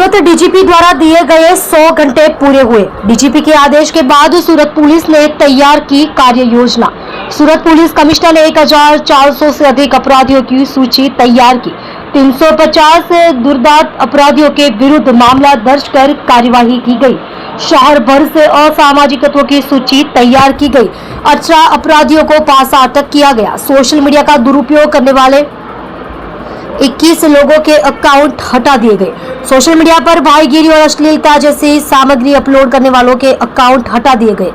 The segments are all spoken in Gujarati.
सूरत डीजीपी द्वारा दिए गए 100 घंटे पूरे हुए। डीजीपी के आदेश के बाद सूरत पुलिस ने तैयार की कार्य योजना। सूरत पुलिस कमिश्नर ने 1400 से अधिक अपराधियों की सूची तैयार की। 350 दुर्दांत अपराधियों के विरुद्ध मामला दर्ज कर कार्यवाही की गई। शहर भर से असामाजिक तत्वों की सूची तैयार की गई। 18 अपराधियों को पासा अटक किया गया। सोशल मीडिया का दुरुपयोग करने वाले 21 लोगों के अकाउंट हटा दिए गए। सोशल मीडिया पर भाईगिरी और अश्लीलता जैसी सामग्री अपलोड करने वालों के अकाउंट हटा दिए गए।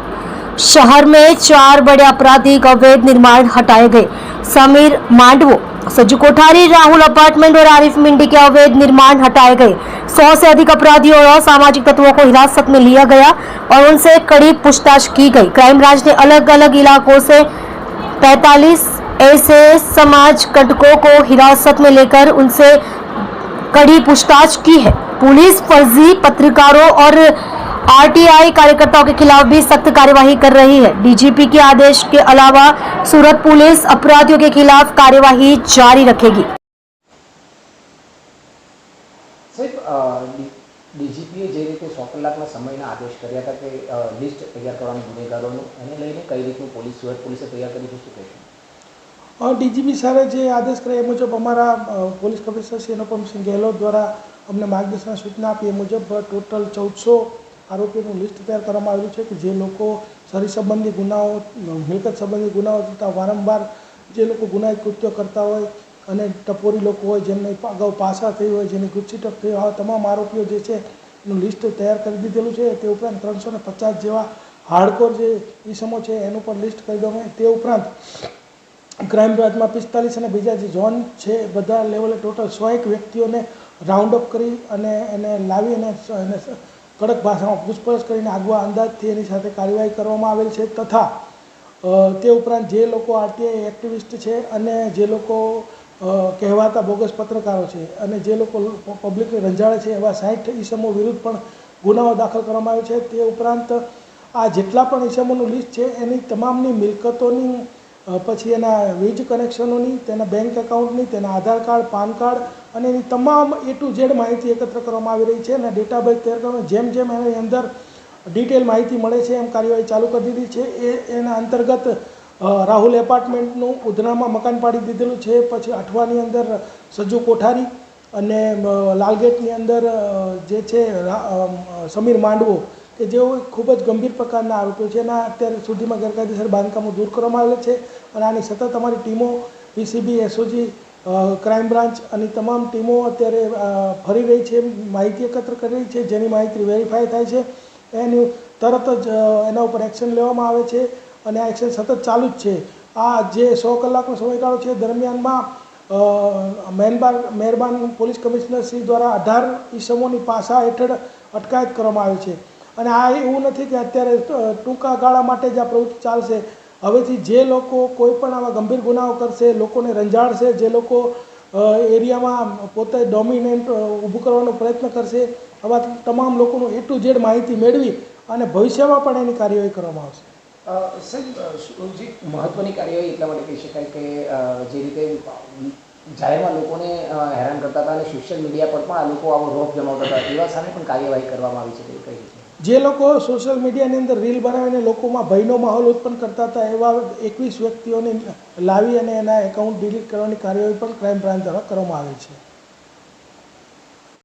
शहर में 4 बड़े आपराधिक अवैध निर्माण हटाए गए। समीर मांडवो, सज्जू कोठारी, राहुल अपार्टमेंट और आरिफ मिंडी के अवैध निर्माण हटाए गए। 100 से अधिक अपराधियों और असामाजिक तत्वों को हिरासत में लिया गया और उनसे कड़ी पूछताछ की गई। क्राइम ब्रांच ने अलग अलग इलाकों से 45 ऐसे समाज कंटकों को हिरासत में लेकर उनसे कड़ी पूछताछ की है। पुलिस फर्जी पत्रकारों और आरटीआई कार्यकर्ताओं के खिलाफ भी सख्त कार्यवाही कर रही है। डीजीपी के आदेश के अलावा सूरत पुलिस अपराधियों के खिलाफ कार्यवाही जारी रखेगी। ડીજીપીએ જે રીતે 100 કલાકના સમયના આદેશ કર્યા હતા કે લિસ્ટ તૈયાર કરવાનું ગુનેગારોનું, એને લઈને કઈ રીતનું સુરત પોલીસે તૈયાર કરી છે, શું કહેશો? ડીજીપી સાહેબે જે આદેશ કર્યા એ મુજબ અમારા પોલીસ કમિશનર શ્રી અનુપમસિંહ ગેહલોત દ્વારા અમને માર્ગદર્શન સૂચના આપી એ મુજબ ટોટલ 1400 આરોપીઓનું લિસ્ટ તૈયાર કરવામાં આવ્યું છે કે જે લોકો શરીર સંબંધી ગુનાઓ, મિલકત સંબંધી ગુનાઓ તથા વારંવાર જે લોકો ગુનાહિત કૃત્યો કરતા હોય અને ટપોરી લોકો હોય, જેમને અગાઉ પાસા થઈ હોય, જેની ગુજસીટક થઈ હોય, તમામ આરોપીઓ જે છે એનું લિસ્ટ તૈયાર કરી દીધેલું છે। તે ઉપરાંત 350 જેવા હાર્ડકોર જે ઈસમો છે એનું પણ લિસ્ટ કરી દેવામાં। તે ઉપરાંત ક્રાઇમ બ્રાન્ચમાં 45 અને બીજા જે ઝોન છે બધા લેવલે ટોટલ 101 વ્યક્તિઓને રાઉન્ડ અપ કરી અને એને લાવી અને કડક ભાષામાં પૂછપરછ કરીને આગવા અંદાજથી એની સાથે કાર્યવાહી કરવામાં આવેલ છે। તથા તે ઉપરાંત જે લોકો આરટીઆઈ એક્ટિવિસ્ટ છે અને જે લોકો કહેવાતા બોગસ પત્રકારો છે અને જે લોકો પબ્લિકને રંજાડે છે એવા 60 ઈસમો વિરુદ્ધ પણ ગુનાઓ દાખલ કરવામાં આવ્યો છે। તે ઉપરાંત આ જેટલા પણ ઈસમોનું લિસ્ટ છે એની તમામની મિલકતોની, પછી એના વીજ કનેક્શનોની, તેના બેંક એકાઉન્ટની, તેના આધાર કાર્ડ, પાન કાર્ડ અને એની તમામ A to Z માહિતી એકત્ર કરવામાં આવી રહી છે અને ડેટાબેઝ તૈયાર કરવામાં જેમ જેમ એની અંદર ડિટેલ માહિતી મળે છે એમ કાર્યવાહી ચાલુ કરી દીધી છે। એના અંતર્ગત રાહુલ એપાર્ટમેન્ટનું ઉધનામાં મકાન પાડી દીધેલું છે। પછી અઠવાની અંદર સજ્જુ કોઠારી અને લાલગેટની અંદર જે છે સમીર માંડવો કે જેઓ ખૂબ જ ગંભીર પ્રકારના આરોપીઓ છે એના અત્યારે સુધીમાં ગેરકાયદેસર બાંધકામો દૂર કરવામાં આવેલા છે અને આની સતત અમારી ટીમો પીસીબી, એસઓજી, ક્રાઇમ બ્રાન્ચ અને તમામ ટીમો અત્યારે ફરી રહી છે, માહિતી એકત્ર કરી રહી છે। જેની માહિતી વેરીફાઈ થાય છે એની તરત જ એના ઉપર એક્શન લેવામાં આવે છે અને આ એક્શન સતત ચાલુ જ છે। આ જે 100 કલાકનો સમયગાળો છે દરમિયાનમાં મહેરબાન પોલીસ કમિશનર શ્રી દ્વારા 18 ઈસમોની પાસા હેઠળ અટકાયત કરવામાં આવી છે અને આ એવું નથી કે અત્યારે ટૂંકા ગાળા માટે જ આ પ્રવૃત્તિ ચાલશે। હવેથી જે લોકો કોઈ પણ આવા ગંભીર ગુનાઓ કરશે, લોકોને રંજાડશે, જે લોકો એરિયામાં પોતે ડોમિનેન્ટ ઊભું કરવાનો પ્રયત્ન કરશે, આવા તમામ લોકોનું A to Z માહિતી મેળવી અને ભવિષ્યમાં પણ એની કાર્યવાહી કરવામાં આવશે। સાહેબ, જે મહત્ત્વની કાર્યવાહી એટલા માટે કહી શકાય કે જે રીતે જાહેરમાં લોકોને હેરાન કરતા હતા અને સોશિયલ મીડિયા પર પણ આ લોકો આવો રોપ જમાવતા હતા, એવા સામે પણ કાર્યવાહી કરવામાં આવી છે, કઈ રીતે? જે લોકો સોશિયલ મીડિયાની અંદર રીલ બનાવીને લોકોમાં ભયનો માહોલ ઉત્પન્ન કરતા હતા એવા 21 વ્યક્તિઓને લાવી અને એના એકાઉન્ટ ડિલીટ કરવાની કાર્યવાહી પણ ક્રાઇમ બ્રાન્ચ દ્વારા કરવામાં આવી છે।